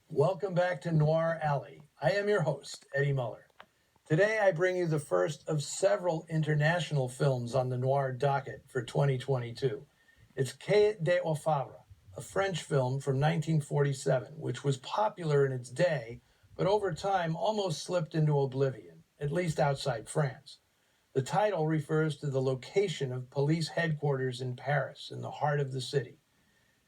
Welcome back to Noir Alley. I am your host, Eddie Muller. Today I bring you the first of several international films on the noir docket for 2022. It's Quai des Orfèvres, a French film from 1947, which was popular in its day, but over time almost slipped into oblivion, at least outside France. The title refers to the location of police headquarters in Paris, in the heart of the city.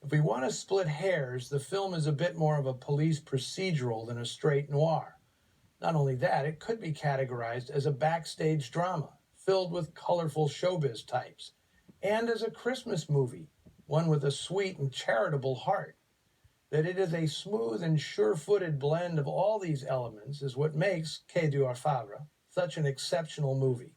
If we want to split hairs, the film is a bit more of a police procedural than a straight noir. Not only that, it could be categorized as a backstage drama, filled with colorful showbiz types, and as a Christmas movie, one with a sweet and charitable heart. That it is a smooth and sure-footed blend of all these elements is what makes Quai des Orfèvres such an exceptional movie.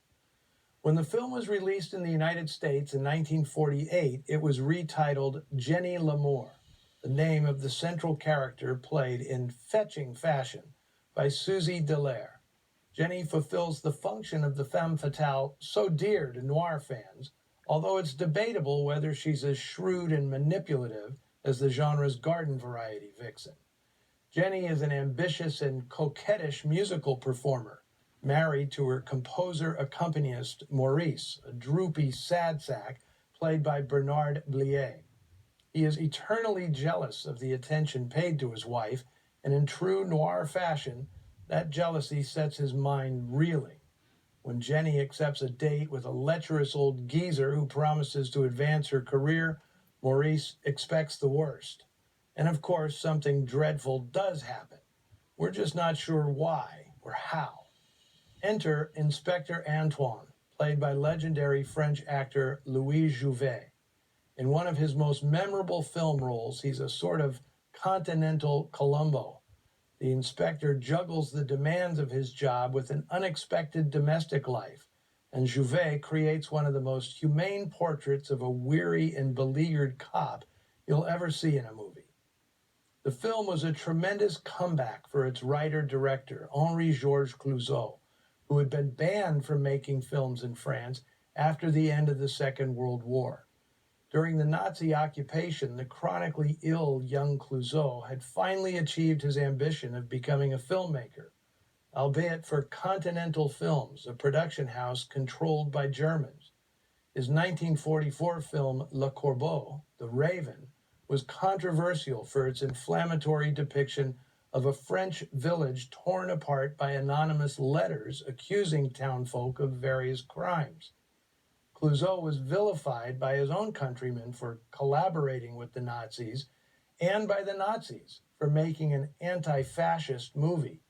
When the film was released in the United States in 1948, it was retitled Jenny Lamour, the name of the central character played in fetching fashion by Suzy Delaire. Jenny fulfills the function of the femme fatale so dear to noir fans, although it's debatable whether she's as shrewd and manipulative as the genre's garden variety vixen. Jenny is an ambitious and coquettish musical performer, married to her composer-accompanist Maurice, a droopy sad sack played by Bernard Blier. He is eternally jealous of the attention paid to his wife, and in true noir fashion, that jealousy sets his mind reeling. When Jenny accepts a date with a lecherous old geezer who promises to advance her career, Maurice expects the worst. And of course, something dreadful does happen. We're just not sure why or how. Enter Inspector Antoine, played by legendary French actor Louis Jouvet. In one of his most memorable film roles, he's a sort of continental Columbo. The inspector juggles the demands of his job with an unexpected domestic life, and Jouvet creates one of the most humane portraits of a weary and beleaguered cop you'll ever see in a movie. The film was a tremendous comeback for its writer-director, Henri-Georges Clouzot, who had been banned from making films in France after the end of the Second World War. During the Nazi occupation, the chronically ill young Clouzot had finally achieved his ambition of becoming a filmmaker, albeit for Continental Films, a production house controlled by Germans. His 1944 film Le Corbeau, The Raven, was controversial for its inflammatory depiction of a French village torn apart by anonymous letters accusing townfolk of various crimes. Clouzot was vilified by his own countrymen for collaborating with the Nazis and by the Nazis for making an anti-fascist movie.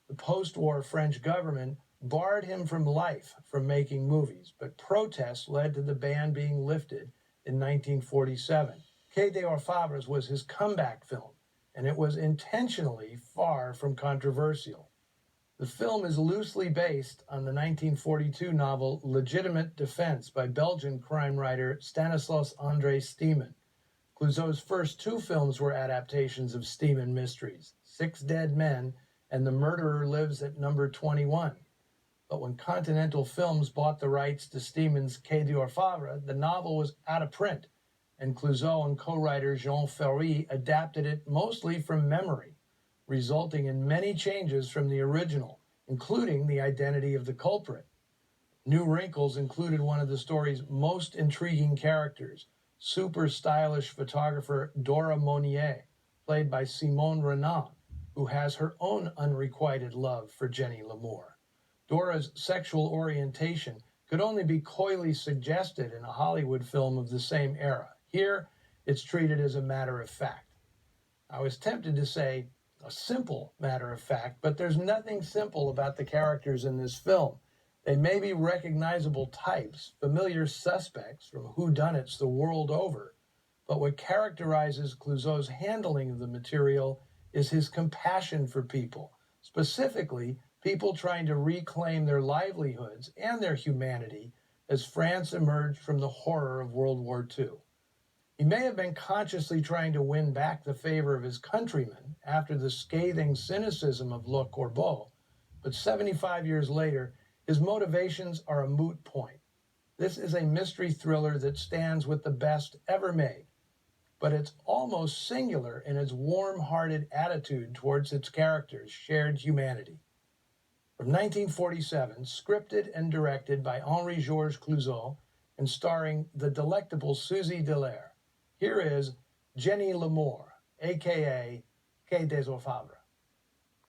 The post-war French government barred him from life from making movies, but protests led to the ban being lifted in 1947. Quai des Orfèvres was his comeback film, and it was intentionally far from controversial. The film is loosely based on the 1942 novel Legitimate Defense by Belgian crime writer Stanislas André Steeman. Clouzot's first two films were adaptations of Steeman mysteries, Six Dead Men and The Murderer Lives at Number 21. But when Continental Films bought the rights to Steeman's Quai des Orfèvres, the novel was out of print, and Clouzot and co-writer Jean Ferry adapted it mostly from memory, resulting in many changes from the original, including the identity of the culprit. New wrinkles included one of the story's most intriguing characters, super stylish photographer Dora Monnier, played by Simone Renan, who has her own unrequited love for Jenny Lamour. Dora's sexual orientation could only be coyly suggested in a Hollywood film of the same era. Here, it's treated as a matter of fact. I was tempted to say a simple matter of fact, but there's nothing simple about the characters in this film. They may be recognizable types, familiar suspects from whodunits the world over, but what characterizes Clouzot's handling of the material is his compassion for people, specifically people trying to reclaim their livelihoods and their humanity as France emerged from the horror of World War II. He may have been consciously trying to win back the favor of his countrymen after the scathing cynicism of Le Corbeau, but 75 years later, his motivations are a moot point. This is a mystery thriller that stands with the best ever made. but it's almost singular in its warm-hearted attitude towards its characters' shared humanity. From 1947, scripted and directed by Henri-Georges Clouzot and starring the delectable Suzy Delaire, here is Jenny Lamour, a.k.a. Quai des Orfèvres.